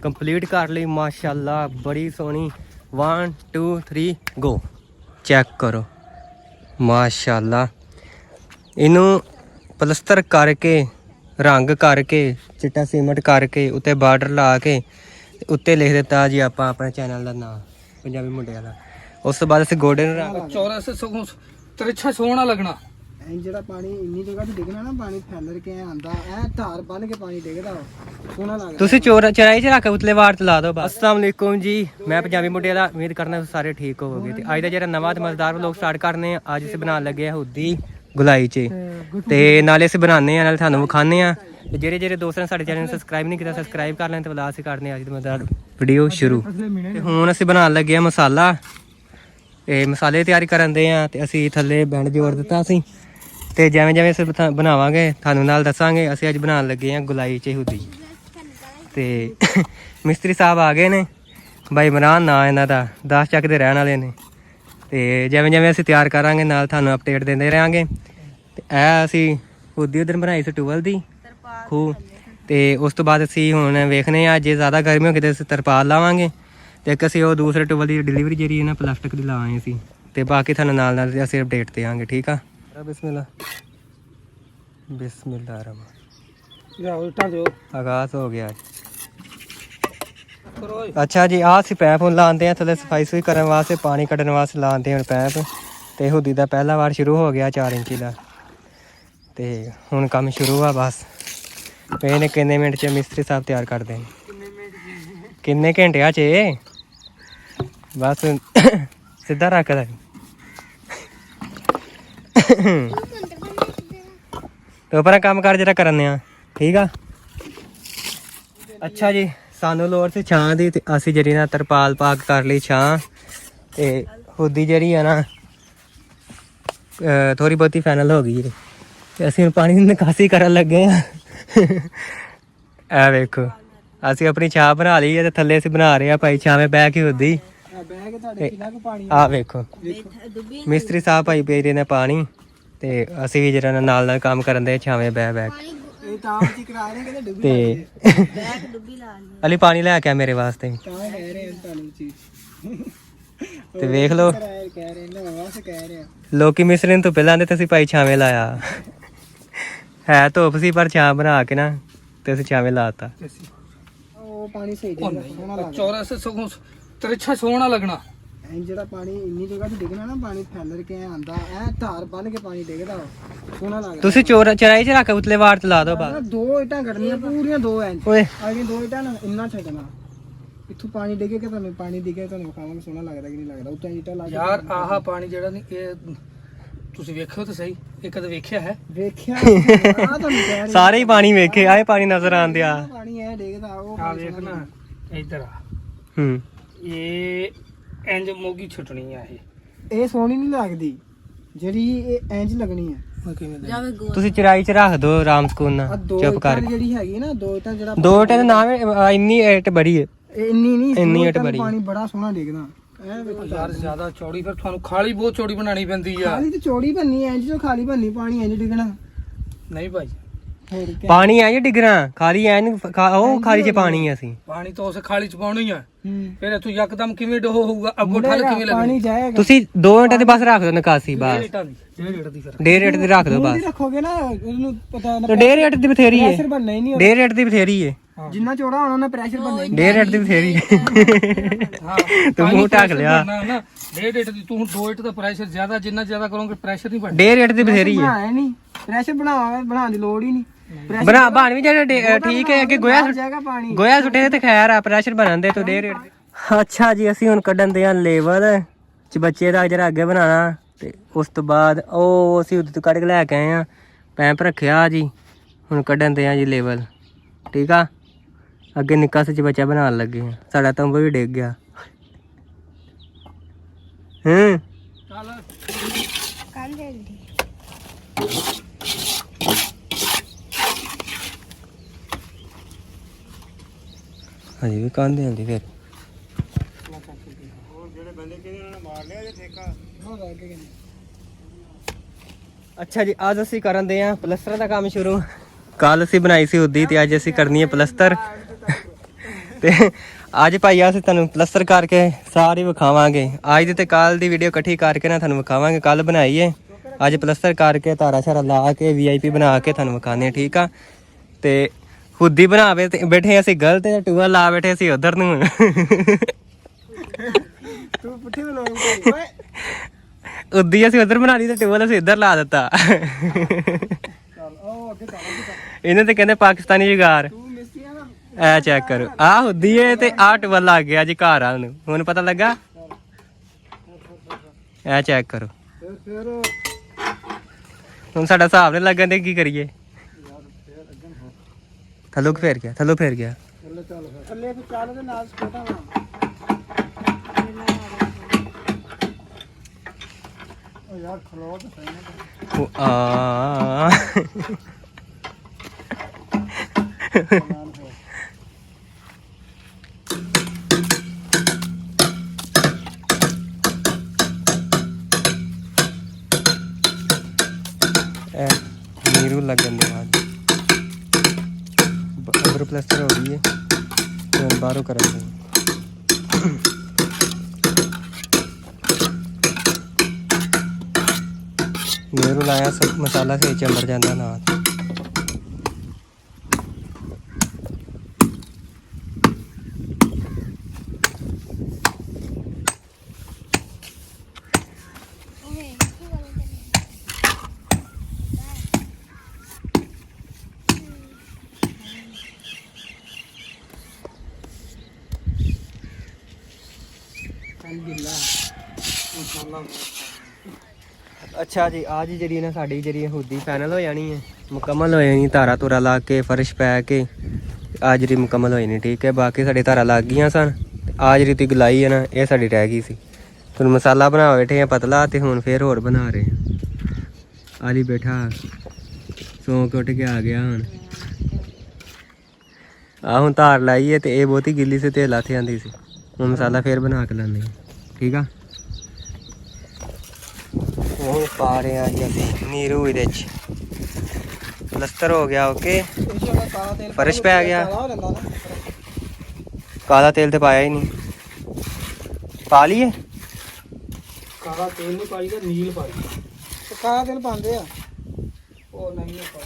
Complete ਕਰ ਲਈ ਮਾਸ਼ਾਅੱਲਾ, ਬੜੀ ਸੋਹਣੀ। 1 2 3 ਗੋ। ਚੈੱਕ ਕਰੋ ਮਾਸ਼ਾਅੱਲਾ। ਇਹਨੂੰ ਪਲਸਤਰ ਕਰਕੇ, ਰੰਗ ਕਰਕੇ, ਚਿੱਟਾ ਸੀਮੈਂਟ ਕਰਕੇ, ਉੱਤੇ ਬਾਰਡਰ ਲਾ ਕੇ ਉੱਤੇ ਲਿਖ ਦਿੱਤਾ ਜੀ ਆਪਾਂ ਆਪਣੇ ਚੈਨਲ ਦਾ ਨਾਮ ਪੰਜਾਬੀ ਮੁੰਡਿਆਂ ਦਾ। ਉਸ ਤੋਂ ਬਾਅਦ ਅਸੀਂ ਗੋਡੇ ਨੂੰ ਰੰਗ ਚੌਰਸ ਸਗੋਂ ਤਿਰਛਾ ਸੋਹਣਾ ਲੱਗਣਾ। ਜਿਹੜਾ ਪਾਣੀ ਇੰਨੀ ਜਗ੍ਹਾ ਤੇ ਡਿੱਗਣਾ ਨਾ, ਪਾਣੀ ਫੈਲਰ ਕੇ ਆਂਦਾ, ਐ ਧਾਰ ਬੰਨ ਕੇ ਪਾਣੀ ਡਿੱਗਦਾ, ਸੋਹਣਾ ਲੱਗਦਾ। ਤੁਸੀਂ ਚਰਾਈ ਚ ਰੱਖ ਕੇ ਉਤਲੇ ਵਾਰ ਤੇ ਲਾ ਦਿਓ ਬਸ। ਅਸਲਾਮ ਵਾਲੇਕੁਮ ਜੀ, ਮੈਂ ਪੰਜਾਬੀ ਮੁੰਡਿਆਂ ਦਾ। ਉਮੀਦ ਕਰਨਾ ਸਾਰੇ ਠੀਕ ਹੋਵੋਗੇ। ਤੇ ਅੱਜ ਦਾ ਜਿਹੜਾ ਨਵਾਂ ਤੇ ਮਜ਼ੇਦਾਰ ਵਲੋਗ ਸਟਾਰਟ ਕਰਨੇ ਆ। ਅੱਜ ਅਸੀਂ ਬਣਾਉਣ ਲੱਗੇ ਆ ਹੁੱਦੀ ਗੁਲਾਈ ਚ, ਤੇ ਨਾਲੇ ਅਸੀਂ ਬਣਾਉਂਦੇ ਆ, ਨਾਲੇ ਤੁਹਾਨੂੰ ਵਿਖਾਉਂਦੇ ਆ। ਤੇ ਜਿਹੜੇ ਦੋਸਤਾਂ ਨੇ ਸਾਡੇ ਚੈਨਲ ਨੂੰ ਸਬਸਕ੍ਰਾਈਬ ਨਹੀਂ ਕੀਤਾ, ਸਬਸਕ੍ਰਾਈਬ ਕਰ ਲੈਣ। ਤੇ ਵਲਾ ਅਸੀਂ ਕਰਦੇ ਆ ਅੱਜ ਦੀ ਮਜ਼ੇਦਾਰ ਵੀਡੀਓ ਸ਼ੁਰੂ। ਤੇ ਹੁਣ ਅਸੀਂ ਬਣਾਉਣ ਲੱਗੇ ਆ ਮਸਾਲਾ। ਇਹ ਮਸਾਲੇ ਤਿਆਰੀ ਕਰਨ ਦੇ ਆ, ਤੇ ਅਸੀਂ ਥੱਲੇ ਬੈਂਡ ਜੋੜ ਦਿੱਤਾ ਅਸੀਂ। ਤੇ ਜਿਵੇਂ ਜਿਵੇਂ ਅਸੀਂ ਬਣਾਵਾਂਗੇ ਤੁਹਾਨੂੰ ਨਾਲ ਦੱਸਾਂਗੇ। ਅਸੀਂ ਅੱਜ ਬਣਾਉਣ ਲੱਗੇ ਆ ਗੁਲਾਈ ਚ ਹੁੱਦੀ। ਤੇ ਮਿਸਤਰੀ ਸਾਹਿਬ ਆ ਗਏ ਨੇ, ਬਾਈ ਇਮਰਾਨ ਨਾਂ ਇਹਨਾਂ ਦਾ, 10 ਚੱਕ ਦੇ ਰਹਿਣ ਵਾਲੇ ਨੇ। ਤੇ ਜਿਵੇਂ ਜਿਵੇਂ ਅਸੀਂ ਤਿਆਰ ਕਰਾਂਗੇ ਨਾਲ ਤੁਹਾਨੂੰ ਅਪਡੇਟ ਦਿੰਦੇ ਰਹਾਂਗੇ। ਤੇ ਇਹ ਅਸੀਂ ਹੁੱਦੀ ਉਧਰ ਬਣਾਈ ਸੀ ਟੂਵਲ ਦੀ ਖੂਹ। ਤੇ ਉਸ ਤੋਂ ਬਾਅਦ ਅਸੀਂ ਹੁਣ ਵੇਖਦੇ ਆ, ਜੇ ਜ਼ਿਆਦਾ ਗਰਮੀ ਹੋ ਗਈ ਤਾਂ ਅਸੀਂ ਤਰਪਾਲ ਲਾਵਾਂਗੇ। ਤੇ ਇੱਕ ਅਸੀਂ ਉਹ ਦੂਸਰੇ ਟੂਵਲ ਦੀ ਡਿਲੀਵਰੀ ਜਿਹੜੀ ਹੈ ਨਾ ਪਲਾਸਟਿਕ ਦੀ ਲਾਵਾਂਗੇ ਅਸੀਂ। ਤੇ ਬਾਕੀ ਤੁਹਾਨੂੰ ਨਾਲ ਨਾਲ ਅਸੀਂ ਅਪਡੇਟ ਦੇਵਾਂਗੇ, ਠੀਕ ਆ। ਬਿਸਮਿਲ੍ਲਾ ਬਿਸਮਿਲ੍ਲਾ ਰਹਿਮਾਨ। ਆਗਾਜ਼ ਹੋ ਗਿਆ। ਅੱਛਾ ਜੀ, ਆਹ ਅਸੀਂ ਪੈਪ ਹੁਣ ਲਾਉਂਦੇ ਆ ਥੱਲੇ ਸਫਾਈ ਸੁਈ ਕਰਨ ਵਾਸਤੇ, ਪਾਣੀ ਕੱਢਣ ਵਾਸਤੇ ਲਾਉਂਦੇ ਹੁਣ ਪੈਪ। ਤੇ ਹੁੱਦੀ ਦਾ ਪਹਿਲਾ ਵਾਰ ਸ਼ੁਰੂ ਹੋ ਗਿਆ 4 ਇੰਚੀ ਦਾ। ਤੇ ਹੁਣ ਕੰਮ ਸ਼ੁਰੂ ਆ ਬਸ। ਪਏ ਨੇ ਕਿੰਨੇ ਮਿੰਟ 'ਚ ਮਿਸਤਰੀ ਸਾਹਿਬ ਤਿਆਰ ਕਰਦੇ ਨੇ, ਕਿੰਨੇ ਘੰਟਿਆਂ 'ਚ ਬਸ ਸਿੱਧਾ ਰੱਖਦਾ। ਤੇ ਉਪਰ ਕੰਮ ਕਰ ਜਿਹੜਾ ਕਰਨੇ ਆ, ਠੀਕ ਆ। ਅੱਛਾ ਜੀ, ਸਾਨੂੰ ਲੋੜ ਸੀ ਛਾਂ ਦੀ, ਤੇ ਅਸੀਂ ਜਿਹੜੀ ਨਾ ਤਰਪਾਲ ਪਾ ਕੇ ਕਰ ਲਈ ਛਾਂ। ਤੇ ਹੁੱਦੀ ਜਿਹੜੀ ਆ ਨਾ ਥੋੜੀ ਬਹੁਤੀ ਫਾਈਨਲ ਹੋ ਗਈ ਹੈ। ਤੇ ਅਸੀਂ ਹੁਣ ਪਾਣੀ ਦੀ ਨਿਕਾਸੀ ਕਰਨ ਲੱਗੇ ਆ। ਇਹ ਵੇਖੋ, ਅਸੀਂ ਆਪਣੀ ਛਾਂ ਬਣਾ ਲਈ ਹੈ, ਤੇ ਥੱਲੇ ਅਸੀਂ ਬਣਾ ਰਹੇ ਆ ਭਾਈ ਛਾਵੇਂ ਬਹਿ ਕੇ ਹੁੱਦੀ। ਆਹ ਵੇਖੋ ਮਿਸਤਰੀ ਸਾਹਿਬ ਭਾਈ ਪੀ ਰਹੇ ਨੇ ਪਾਣੀ, ਤੇ ਅਸੀਂ ਵੀ ਜਿਹੜਾ ਨਾਲ ਨਾਲ ਕੰਮ ਕਰਨ ਦੇ ਛਾਵੇਂ ਬਹਿ ਬਹਿ ਕੇ। ਤੇ ਅਲੀ ਪਾਣੀ ਲੈ ਕੇ ਆ ਮੇਰੇ ਵਾਸਤੇ। ਤੇ ਵੇਖ ਲੋ, ਲੋਕੀ ਮਿਸਤਰੀ ਨੂੰ ਧੁੱਪੇ ਲਾਉਂਦੇ ਤੇ ਅਸੀਂ ਭਾਈ ਛਾਵੇਂ ਲਾਇਆ। ਹੈ ਧੁੱਪ ਸੀ ਪਰ ਛਾਂ ਬਣਾ ਕੇ ਨਾ ਤੇ ਅਸੀਂ ਛਾਵੇਂ ਲਾਤਾ। ਉਹ ਪਾਣੀ ਸਹੀ ਚੌਰਸ ਸਗੋਂ ਤਿਰਛਾ ਸੋਹਣਾ ਲੱਗਣਾ। ਜਿਹੜਾ ਪਾਣੀ ਇੰਨੀ ਜਗ੍ਹਾ ਤੇ ਡਿੱਗਣਾ ਨਾ, ਪਾਣੀ ਫੈਲਰ ਕੇ ਆਂਦਾ, ਐ ਧਾਰ ਬੰਨ ਕੇ ਪਾਣੀ ਡਿੱਗਦਾ, ਸੋਹਣਾ ਲੱਗਦਾ। ਤੁਸੀਂ ਚਰਾਈ ਚ ਰੱਖ ਕੇ ਉਤਲੇ ਵਾਰ ਤੇ ਲਾ ਦਿਓ ਬਸ। 2 ਇੱਟਾਂ ਕੱਢਣੀਆਂ ਪੂਰੀਆਂ 2 ਇੰਚ। ਓਏ ਅਗਲੀ 2 ਇੱਟਾਂ ਇੰਨਾ ਛੱਡਣਾ, ਇੱਥੋਂ ਪਾਣੀ ਡਿੱਗੇ ਕਿ ਤੁਹਾਨੂੰ ਪਾਣੀ ਡਿੱਗੇ, ਤੁਹਾਨੂੰ ਵਿਖਾਵਾਂਗੇ ਸੋਹਣਾ ਲੱਗਦਾ ਕਿ ਨਹੀਂ ਲੱਗਦਾ। ਉੱਤੇ ਇੱਟਾਂ ਲਾ ਕੇ ਯਾਰ ਆਹ ਪਾਣੀ ਜਿਹੜਾ ਨਹੀਂ, ਇਹ ਤੁਸੀਂ ਵੇਖਿਓ ਤਾਂ ਸਹੀ, ਇਹ ਕਦੇ ਵੇਖਿਆ ਹੈ? ਵੇਖਿਆ ਆ ਤੁਹਾਨੂੰ ਕਹਿ ਰਿਹਾ, ਸਾਰੇ ਹੀ ਪਾਣੀ ਵੇਖੇ, ਆਏ ਪਾਣੀ ਨਜ਼ਰ ਆਉਂਦੇ ਆ। ਪਾਣੀ ਐ ਡਿੱਗਦਾ, ਉਹ ਆ ਵੇਖ ਨਾ ਇੱਧਰ ਆ। ਇਹ ਇੰਜ ਮੋਗੀ ਛੁੱਟਣੀ ਆ। ਇਹ ਸੋਹਣੀ ਨਹੀਂ ਲੱਗਦੀ ਜਿਹੜੀ ਇਹ ਇੰਜ ਲੱਗਣੀ ਹੈ। ਤੁਸੀਂ ਚਰਾਈ ਚ ਰੱਖ ਦੋ ਆਰਾਮ ਸਕੂਨ ਨਾਲ, ਚੁੱਪ ਕਰ। ਜਿਹੜੀ ਹੈਗੀ ਨਾ 2 ਇੱਟਾਂ, ਜਿਹੜਾ 2 ਇੱਟਾਂ ਦੇ ਨਾਮ ਇੰਨੀ ਇੱਟ ਬੜੀ ਹੈ, ਇੰਨੀ ਨਹੀਂ, ਇੰਨੀ ਇੱਟ ਬੜੀ। ਪਾਣੀ ਬੜਾ ਸੋਹਣਾ ਡਿੱਗਦਾ। ਐ ਵੇਖੋ ਯਾਰ ਜ਼ਿਆਦਾ ਚੌੜੀ, ਫਿਰ ਤੁਹਾਨੂੰ ਖਾਲੀ ਬਹੁਤ ਚੌੜੀ ਬਣਾਣੀ ਪੈਂਦੀ ਆ। ਖਾਲੀ ਤੇ ਚੌੜੀ ਬੰਨੀ ਐ, ਇੰਜ ਜੋ ਖਾਲੀ ਬੰਨੀ, ਪਾਣੀ ਇੰਜ ਡਿੱਗਣਾ ਨਹੀਂ ਭਾਈ, ਪਾਣੀ ਐ ਡਿੱਗਣਾ ਖਾਲੀ ਐ, ਉਹ ਖਾਲੀ ਚ ਪਾਣੀ ਅਸੀਂ ਪਾਣੀ ਤਾਂ ਉਸ ਖਾਲੀ ਚ ਪਾਉਣੀ ਆ। ਫਿਰ ਤੂੰ ਯਕਦਮ ਕਿਵੇਂ ਡੋਹ ਹੋਊਗਾ, ਅੱਗੋਂ ਠੱਲ ਕਿਵੇਂ ਲੱਗਣੀ? ਪਾਣੀ ਜਾਏਗਾ। ਤੁਸੀਂ 2 ਇੱਟਾਂ ਦੇ ਬਸ ਰੱਖ ਦਿਓ ਨਿਕਾਸੀ ਬਸ। 1.5 ਇੱਟ ਦੀ ਫਿਰ 1.5 ਇੱਟ ਦੀ ਰੱਖ ਦਿਓ ਬਸ। ਰੱਖੋਗੇ ਨਾ ਇਹਨੂੰ ਪਤਾ ਤੇ 1.5 ਇੱਟ ਦੀ ਬਥੇਰੀ ਹੈ, ਪ੍ਰੈਸ਼ਰ ਬਣਨਾ ਹੀ ਨਹੀਂ। 1.5 ਇੱਟ ਦੀ ਬਥੇਰੀ ਹੈ, ਜਿੰਨਾ ਚੌੜਾ ਹੋਣਾ ਉਹਨਾਂ ਪ੍ਰੈਸ਼ਰ ਬਣਨਾ ਹੀ 1.5 ਇੱਟ ਦੀ ਬਥੇਰੀ ਹੈ। ਹਾਂ ਤੂੰ ਮੂੰਹ ਢੱਕ ਲਿਆ। 1.5 ਇੱਟ ਦੀ, ਤੂੰ 2 ਇੱਟ ਦਾ ਪ੍ਰੈਸ਼ਰ ਜ਼ਿਆਦਾ, ਜਿੰਨਾ ਜ਼ਿਆਦਾ ਕਰੋਗੇ ਪ੍ਰੈਸ਼ਰ ਨਹੀਂ ਬਣਦਾ। 1.5 ਇੱਟ ਦੀ ਬਥੇਰੀ ਹੈ। ਬਣਾਇਆ ਨਹੀਂ, ਪ੍ਰੈਸ਼ਰ ਬਣਾਉਣ ਦੀ ਲੋੜ ਹੀ ਨਹੀਂ। ਬਣ ਵੀ ਜਿਹੜਾ ਠੀਕ ਹੈ। ਅੱਗੇ ਗੋਇਆ ਸੁੱਟੇ ਤੇ ਖੈਰ ਆ, ਪ੍ਰੈਸ਼ਰ ਬਣਨ ਦੇ ਤੋਂ 1.5 ਇੱਟ। ਅੱਛਾ ਜੀ, ਅਸੀਂ ਹੁਣ ਕੱਢਣ ਦੇ ਆ ਲੇਵਲ ਚ ਬੱਚੇ ਦਾ ਜਿਹੜਾ ਅੱਗੇ ਬਣਾਉਣਾ। ਤੇ ਉਸ ਤੋਂ ਬਾਅਦ ਉਹ ਅਸੀਂ ਉੱਤੇ ਤੋਂ ਕੱਢ ਕੇ ਲੈ ਕੇ ਆਏ ਆ, ਪੈਂਪ ਰੱਖਿਆ ਜੀ। ਹੁਣ ਕੱਢਣ ਦੇ ਆ ਜੀ ਲੇਵਲ, ਠੀਕ ਆ। ਅੱਗੇ ਨਿੱਕਾ ਸੱਚ ਬੱਚਾ ਬਣਾਉਣ ਲੱਗੇ ਆ, ਸਾਡਾ ਤੰਬੂ ਵੀ ਡਿੱਗ ਗਿਆ। ਹਜੇ ਵੀ ਕਾਂਦੇ ਆਂਦੀ ਫਿਰ। ਅੱਛਾ ਜੀ, ਅੱਜ ਅਸੀਂ ਕਰਨ ਦੇ ਆ ਪਲਸਤਰ ਦਾ ਕੰਮ ਸ਼ੁਰੂ। ਕੱਲ ਅਸੀਂ ਬਣਾਈ ਸੀ ਹੁੱਦੀ, ਤੇ ਅੱਜ ਅਸੀਂ ਕਰਨੀ ਹੈ ਪਲਸਤਰ। ਤੇ ਅੱਜ ਭਾਈ ਅਸੀਂ ਤੁਹਾਨੂੰ ਪਲਸਤਰ ਕਰਕੇ ਸਾਰੀ ਵਿਖਾਵਾਂਗੇ। ਅੱਜ ਦੀ ਤੇ ਕੱਲ ਦੀ ਵੀਡੀਓ ਇਕੱਠੀ ਕਰਕੇ ਨਾ ਤੁਹਾਨੂੰ ਵਿਖਾਵਾਂਗੇ। ਕੱਲ ਬਣਾਈਏ, ਅੱਜ ਪਲਸਤਰ ਕਰਕੇ ਤਾਰਾ ਸ਼ਾਰਾ ਲਾ ਕੇ VIP ਬਣਾ ਕੇ ਤੁਹਾਨੂੰ ਵਿਖਾਉਂਦੇ ਹਾਂ, ਠੀਕ ਆ। ਤੇ ਹੁੱਦੀ ਬਣਾਵੇ ਤੇ ਬੈਠੇ ਅਸੀਂ ਗਲਤ ਤੇ ਟੂਆ ਲਾ ਬੈਠੇ ਅਸੀਂ ਉਧਰ ਨੂੰ। ਤੂੰ ਪੁੱਠੀ ਬਣਾ ਓਏ ਉਦੀ ਅਸੀਂ ਉਧਰ ਬਣਾ ਲਈ ਤੇ ਟੂਆ ਅਸੀਂ ਇੱਧਰ ਲਾ ਦਿੱਤਾ। ਚੱਲ ਉਹ ਅੱਗੇ ਚੱਲ ਇਹਨੇ ਤੇ ਕਹਿੰਦੇ ਪਾਕਿਸਤਾਨੀ ਜੁਗਾੜ। ਤੂੰ ਮਿਸਤਰੀ ਆ ਨਾ ਐ ਚੈੱਕ ਕਰੋ, ਆਹ ਹੁੱਦੀ ਏ ਤੇ ਆਹ ਟੂਆ ਲੱਗ ਗਿਆ ਜੀ ਘਰ ਵਾਲ ਨੂੰ। ਹੁਣ ਪਤਾ ਲੱਗਾ? ਐ ਚੈੱਕ ਕਰੋ। ਫਿਰ ਹੁਣ ਸਾਡਾ ਹਿਸਾਬ ਨਹੀਂ ਲੱਗਣ ਤੇ ਕੀ ਕਰੀਏ? ਥੱਲੋਂ ਫੇਰ ਗਿਆ, ਥੱਲੋਂ ਫੇਰ ਗਿਆ। ਚੱਲ ਥੱਲੇ ਫਿਰ ਚੱਲ ਦੇ ਨਾਲ ਸਕੂਟਾ ਵਾ ਉਹ ਯਾਰ ਖਲੋ ਤਾਂ ਸਹੀ ਨਾ ਉਹ ਆ नीरू लगन दे बाद अगर प्लास्टर हो गई है तो बाहरों कर नीरू लाया सब मसाला से चंबर जाता ना। अच्छा जी, आज जी ना साड़ी जी हुदी फाइनल हो जानी है, मुकम्मल हो जानी। तारा तूरा ला के फर्श पै के आज जी मुकम्मल हो जानी, ठीक है। बाकी साड़ी तारा लग गई सन। आज रीती गुलाई है ना, ये साड़ी रह गई सी। तुम मसाला बना बैठे हैं पतला, तो हुण फिर होर बना रहे हैं। आली बैठा सौ के उठ के आ गया हुण। हुण तार लाई है तो ये बहुती गिल्ली से तेल लाथे आती सी। हुण मसाला फिर बना के लाने, ठीक है। ਹੁਣ ਪਾ ਰਹੇ ਆ ਜੀ ਅਸੀਂ ਨੀਰੂ ਇਹਦੇ ਚ। ਪਲਸਤਰ ਹੋ ਗਿਆ, ਓਕੇ। ਫਰਸ਼ ਪੈ ਗਿਆ। ਕਾਲਾ ਤੇਲ ਤੇ ਪਾਇਆ ਹੀ ਨਹੀਂ। ਪਾ ਲਈਏ? ਕਾਲਾ ਤੇਲ ਨਹੀਂ ਪਾਈਦਾ, ਨੀਲ ਪਾਈ। ਕਾਲਾ ਤੇਲ ਪਾਉਂਦੇ ਆ ਉਹ ਨਹੀਂ ਪਾਈ।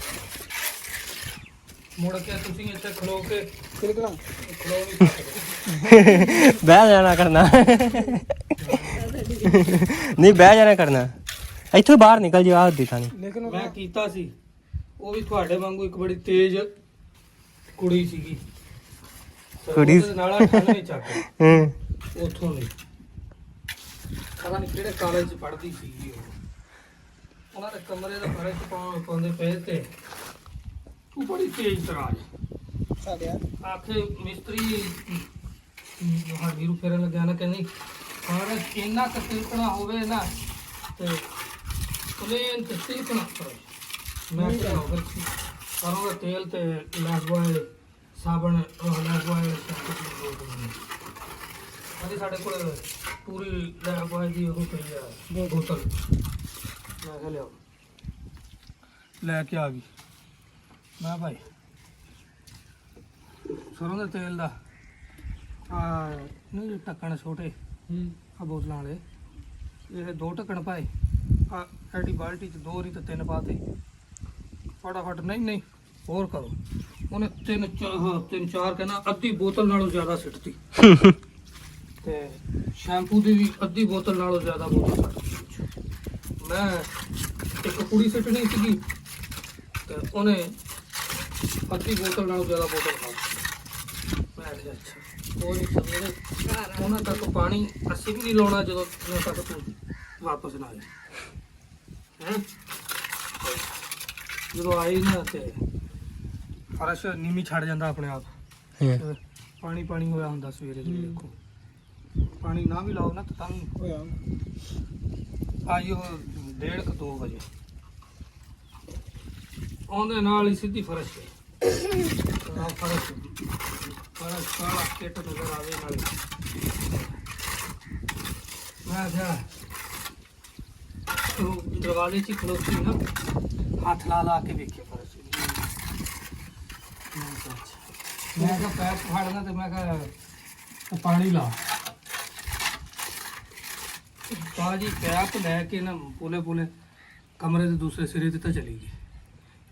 ਮੁੜ ਕੇ ਤੁਸੀਂ ਇੱਥੇ ਖਲੋ ਕੇ ਕਿਲਕਣਾ ਖਲੋ ਨਹੀਂ ਸਕਦੇ। ਬਹਿ ਜਾਣਾ ਕਰਨਾ। ਨਹੀਂ ਬਹਿ ਜਾਣਾ ਕਰਨਾ। ਇੱਥੋਂ ਬਾਹਰ ਨਿਕਲ ਜਾ ਆਹ ਦਿਖਾਣੀ। ਲੇਕਿਨ ਮੈਂ ਕੀਤਾ ਸੀ, ਉਹ ਵੀ ਤੁਹਾਡੇ ਵਾਂਗੂ ਇੱਕ ਬੜੀ ਤੇਜ਼ ਕੁੜੀ ਸੀਗੀ। ਕੁੜੀ ਉਹਦੇ ਨਾਲ ਠੰਡ ਨਹੀਂ ਚੱਕ ਹੂੰ ਉੱਥੋਂ ਨਹੀਂ ਪਤਾ ਨਹੀਂ ਕਿਹੜੇ ਕਾਲਜ 'ਚ ਪੜ੍ਹਦੀ ਸੀਗੀ ਉਹ। ਉਹਨਾਂ ਦੇ ਕਮਰੇ ਦਾ ਫਰਸ਼ ਪਾਉਂਦੇ ਪਏ ਤੇ ਉਹ ਬੜੀ ਤੇਜ਼ ਤਰਾਜ ਸਾਡੇ ਆ ਆਖੇ ਮਿਸਤਰੀ ਹਾਡੀ ਨੂੰ ਫੇਰਨ ਲੱਗਿਆ ਨਾ, ਕਹਿੰਦੀ ਹਾਂ ਇੰਨਾ ਕੁ ਤਿਲਕਣਾ ਹੋਵੇ ਨਾ ਤੇ ਪਲੇਨ ਤੇ ਤਿਲਕਣਾ ਕਰੋ। ਮੈਂ ਕਿਹਾ ਕਰੋਗੇ ਤੇਲ ਤੇ ਲਾਈਫਬॉय ਸਾਬਣ ਲਾਈਫਬॉय ਅਜੇ ਸਾਡੇ ਕੋਲ ਪੂਰੀ ਲਾਈਫਬॉय ਦੀ ਉਹ ਪਈ ਆ ਬੋਤਲ। ਮੈਂ ਕਿਹਾ ਲਿਆਓ, ਲੈ ਕੇ ਆ ਗਈ। ਮੈਂ ਭਾਈ ਸਰੋਂ ਦੇ ਤੇਲ ਦਾ ਨਹੀਂ ਢੱਕਣ ਛੋਟੇ ਆ ਬੋਤਲਾਂ ਵਾਲੇ, ਇਹ 2 ਢੱਕਣ ਪਾਏ। ਆ ਐਡੀ ਬਾਲਟੀ 'ਚ 2 ਨਹੀਂ ਤਾਂ 3 ਪਾਤੇ ਫਟਾਫਟ। ਨਹੀਂ ਹੋਰ ਕਰੋ। ਉਹਨੇ 3-4 ਕਹਿੰਦਾ ਅੱਧੀ ਬੋਤਲ ਨਾਲੋਂ ਜ਼ਿਆਦਾ ਸਿੱਟਤੀ ਤੇ ਸ਼ੈਂਪੂ ਦੀ ਵੀ ਅੱਧੀ ਬੋਤਲ ਨਾਲੋਂ ਜ਼ਿਆਦਾ ਬੋਤਲ ਸਿੱਟਤੀ। ਮੈਂ ਇੱਕ ਕੁੜੀ ਸਿੱਟਣੀ ਸੀਗੀ ਤੇ ਉਹਨੇ ਅੱਧੀ ਬੋਤਲ ਨਾਲੋਂ ਜ਼ਿਆਦਾ ਬੋਤਲ ਖਾ। ਮੈਂ ਕਿਹਾ ਅੱਛਾ ਉਹ ਨਹੀਂ ਸਮਝਦੇ ਉਹਨਾਂ ਤੱਕ ਪਾਣੀ ਅਸੀਂ ਵੀ ਨਹੀਂ ਲਾਉਣਾ ਜਦੋਂ ਉਹਨਾਂ ਤੱਕ ਤੂੰ ਵਾਪਸ ਨਾ ਆਏ ਹੈਂ। ਜਦੋਂ ਆਈ ਨਾ ਤੇ ਫਰਸ਼ ਨੀਵੀਂ ਛੱਡ ਜਾਂਦਾ ਆਪਣੇ ਆਪ। ਪਾਣੀ ਪਾਣੀ ਹੋਇਆ ਹੁੰਦਾ ਸਵੇਰੇ ਜਦੋਂ ਦੇਖੋ। ਪਾਣੀ ਨਾ ਵੀ ਲਾਓ ਨਾ ਤਾਂ ਵੀ ਹੋਇਆ ਆਈ ਉਹ 1:30-2 ਵਜੇ ਉਹਦੇ ਨਾਲ ਹੀ ਸਿੱਧੀ ਫਰਸ਼ ਫਰਸ਼ ਕਾਲਾ ਕਿੱਟ ਨਜ਼ਰ ਆਵੇ ਨਾਲ। ਮੈਂ ਕਿਹਾ ਉਹ ਦਰਵਾਜ਼ੇ 'ਚ ਖਲੋਤੀ ਨਾ, ਹੱਥ ਲਾ ਕੇ ਵੇਖਿਆ ਫਰਸ਼। ਮੈਂ ਕਿਹਾ ਪੈਪ ਫੜਨਾ ਤੇ ਮੈਂ ਕਿਹਾ ਤੇ ਪਾਣੀ ਲਾ ਬਾਜੀ ਪੈਪ ਲੈ ਕੇ ਨਾ ਪੂਲੇ ਪੂਲੇ ਕਮਰੇ ਦੇ ਦੂਸਰੇ ਸਿਰੇ ਤੇ ਤਾਂ ਚਲੀ ਗਈ।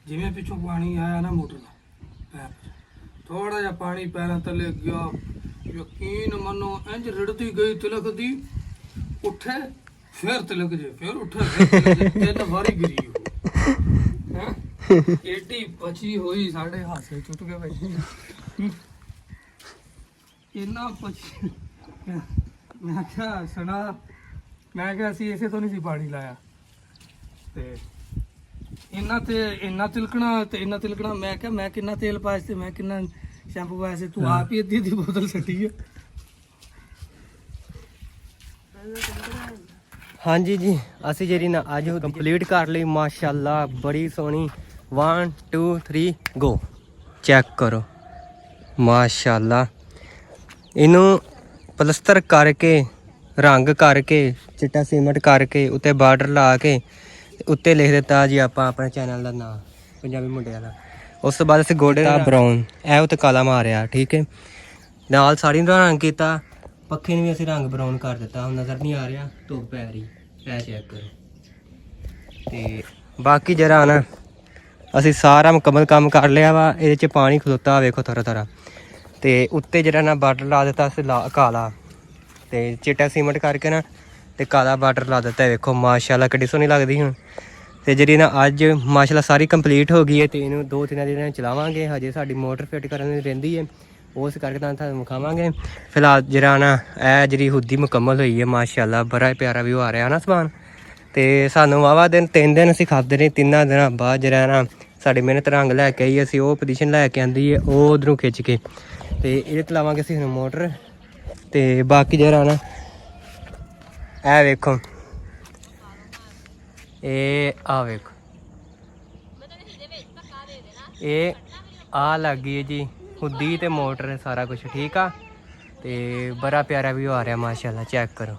ਜਿਵੇਂ ਪਿੱਛੋਂ ਪਾਣੀ ਆਇਆ ਨਾ ਮੋਟਰ ਦਾ ਪੈਪ ਥੋੜਾ ਜਿਹਾ ਪਾਣੀ ਪੈਰਾਂ ਥੱਲੇ ਗਿਆ, ਯਕੀਨ ਮੰਨੋ ਇੰਜ ਰਿੜਦੀ ਗਈ ਤਿਲਕਦੀ, ਉੱਠੇ ਫਿਰ ਤਿਲਕ ਜੇ, ਫਿਰ ਉੱਠੇ ਫਿਰ ਤਿਲਕ ਜੇ, 3 ਵਾਰੀ ਗਿਰੀ ਉਹ ਹੈਂ। ਏਡੀ ਪਚੀ ਹੋਈ ਸਾਡੇ ਹਾਸੇ ਟੁੱਟ ਗਏ ਭਾਈ। ਇੰਨਾ ਪਚੀ ਮੈਂ ਕਿਹਾ ਸੁਣਾ, ਮੈਂ ਕਿਹਾ ਅਸੀਂ ਇਸੇ ਤੋਂ ਨਹੀਂ ਸੀ ਪਾਣੀ ਲਾਇਆ ਤੇ ਇੰਨਾ ਤਿਲਕਣਾ ਤੇ ਇੰਨਾ ਤਿਲਕਣਾ। ਮੈਂ ਕਿਹਾ ਮੈਂ ਕਿੰਨਾ ਤੇਲ ਪਾਇਆ ਸੀ ਤੇ ਮੈਂ ਕਿੰਨਾ ਸ਼ੈਂਪੂ ਪਾਇਆ ਸੀ, ਤੂੰ ਆਪ ਹੀ ਅੱਧੀ ਦੀ ਬੋਤਲ ਸੱਟੀ ਹੈ। ਹਾਂਜੀ ਜੀ, ਅਸੀਂ ਜਿਹੜੀ ਨਾ ਅੱਜ ਕੰਪਲੀਟ ਕਰ ਲਈ ਮਾਸ਼ਾਅੱਲਾ, ਬੜੀ ਸੋਹਣੀ। 1 2 3 ਗੋ। ਚੈੱਕ ਕਰੋ ਮਾਸ਼ਾਅੱਲਾ। ਇਹਨੂੰ ਪਲਸਤਰ ਕਰਕੇ, ਰੰਗ ਕਰਕੇ, ਚਿੱਟਾ ਸੀਮੈਂਟ ਕਰਕੇ, ਉੱਤੇ ਬਾਰਡਰ ਲਾ ਕੇ, ਉੱਤੇ ਲਿਖ ਦਿੱਤਾ ਜੀ ਆਪਾਂ ਆਪਣੇ ਚੈਨਲ ਦਾ ਨਾਮ ਪੰਜਾਬੀ ਮੁੰਡਿਆਂ ਦਾ। ਉਸ ਤੋਂ ਬਾਅਦ ਅਸੀਂ ਗੋਡੇ ਦਾ ਬਰਾਊਨ, ਇਹ ਉੱਤੇ ਕਾਲਾ ਮਾਰਿਆ, ਠੀਕ ਹੈ। ਨਾਲ ਸਾੜੀ ਦਾ ਰੰਗ ਕੀਤਾ, ਪੱਖੇ ਨੂੰ ਵੀ ਅਸੀਂ ਰੰਗ ਬਰਾਊਨ ਕਰ ਦਿੱਤਾ। ਹੁਣ ਨਜ਼ਰ ਨਹੀਂ ਆ ਰਿਹਾ, ਧੁੱਪ ਪੈ ਰਹੀ, ਇਹ ਚੈੱਕ ਕਰੋ। ਤੇ ਬਾਕੀ ਜਿਹੜਾ ਨਾ ਅਸੀਂ ਸਾਰਾ ਮੁਕੰਮਲ ਕੰਮ ਕਰ ਲਿਆ ਵਾ। ਇਹਦੇ 'ਚ ਪਾਣੀ ਖਲੋਤਾ ਵੇਖੋ ਥੋੜਾ ਥੋੜਾ। ਤੇ ਉੱਤੇ ਜਿਹੜਾ ਨਾ ਬਾਰਡਰ ਲਾ ਦਿੱਤਾ ਅਸੀਂ ਕਾਲਾ, ਤੇ ਚਿੱਟਾ ਸੀਮੈਂਟ ਕਰਕੇ ਨਾ ਤੇ ਕਾਲਾ ਬਾਰਡਰ ਲਾ ਦਿੱਤਾ। ਵੇਖੋ ਮਾਸ਼ਾਅੱਲਾ ਕਿੱਡੀ ਸੋਹਣੀ ਲੱਗਦੀ ਹੁਣ। ਤੇ ਜਿਹੜੀ ਨਾ ਅੱਜ ਮਾਸ਼ਾਅੱਲਾ ਸਾਰੀ ਕੰਪਲੀਟ ਹੋ ਗਈ ਹੈ ਤੇ ਇਹਨੂੰ 2-3 ਦਿਨਾਂ ਚਲਾਵਾਂਗੇ। ਹਜੇ ਸਾਡੀ ਮੋਟਰ ਫਿੱਟ ਕਰਨ ਦੀ ਰਹਿੰਦੀ ਹੈ, ਉਸ ਕਰਕੇ ਤੁਹਾਨੂੰ ਵਿਖਾਵਾਂਗੇ। ਫਿਲਹਾਲ ਜਿਹੜਾ ਨਾ ਇਹ ਜਿਹੜੀ ਹੁੱਦੀ ਮੁਕੰਮਲ ਹੋਈ ਹੈ ਮਾਸ਼ਾਅੱਲਾ, ਬੜਾ ਪਿਆਰਾ ਵਿਊ ਆ ਰਿਹਾ ਨਾ ਸਮਾਨ। ਤੇ ਸਾਨੂੰ ਵਾਵਾ ਦਿਨ 3 ਦਿਨ ਅਸੀਂ ਖਾਦੇ ਰਹੇ। 3 ਦਿਨਾਂ ਬਾਅਦ ਜਿਹੜਾ ਨਾ ਸਾਡੀ ਮਿਹਨਤ ਰੰਗ ਲੈ ਕੇ ਆਈ, ਅਸੀਂ ਉਹ ਪੋਜੀਸ਼ਨ ਲੈ ਕੇ ਆਂਦੀ ਹੈ ਉਹ ਉਧਰੋਂ ਖਿੱਚ ਕੇ, ਤੇ ਇਹਦੇ ਤੇ ਲਾਵਾਂਗੇ ਅਸੀਂ ਹੁਣ ਮੋਟਰ। ਤੇ ਬਾਕੀ ਜਿਹੜਾ ਨਾ ਇਹ ਵੇਖੋ, ਇਹ ਆ ਵੇਖੋ, ਇਹ ਆ ਲੱਗ ਗਈ ਹੈ ਜੀ ਹੁੱਦੀ ਤੇ ਮੋਟਰ, ਸਾਰਾ ਕੁਝ ਠੀਕ ਆ। ਤੇ ਬੜਾ ਪਿਆਰਾ ਵੀ ਆ ਰਿਹਾ ਮਾਸ਼ਾਅੱਲਾ, ਚੈੱਕ ਕਰੋ।